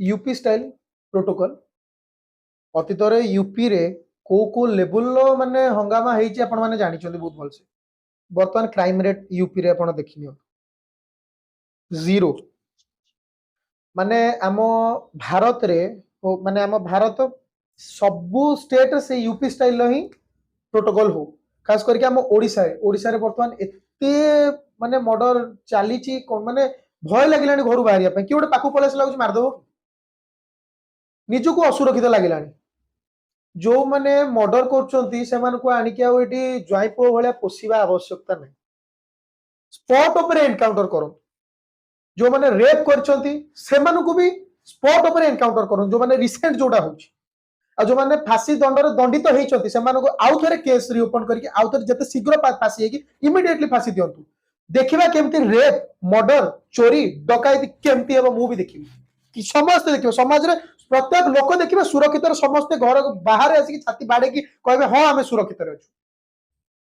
UP style protocol अतीत UP रे को लेवल माने हंगामा होती आपण मैंने जानी बहुत भलसे बर्तमान क्राइम रेट यूपी रे आपण देखि जीरो माने आम भारत रे माने आम भारत सबू स्टेट से यूपी स्टाइल ही प्रोटोकॉल हो खास करके आम ओडिशा रे बर्तमान एते माने मर्डर चली माने भय लगे घर बाहर कि गोटे पाक पलैस लगुच मारदेव निजको असुरक्षित लगे जो मैंने मर्डर कर ज्वाई पुओ भाया पोषा आवश्यकता नहीं स्पॉट उपर एनकाउंटर करो जो मैंने रेप कर भी स्पॉट उपर एनकाउंटर करो जो मैंने रिसेंट जोड़ा हो जो मैंने फांसी दंडर दंडित होती आउ थे केस रिओपन करके आउ थे जिते शीघ्र फांसी इमिडिएटली फांसी दिंतु देखा केमती रेप मर्डर चोरी डकायती केमती हम मुझे देखी कि समस्ते देखिए समाज रे प्रत्येक लोक देखिए सुरक्षित समस्ते घर बाहर आसिक छाती बाड़े कि कहे हाँ आम सुरक्षित अच्छु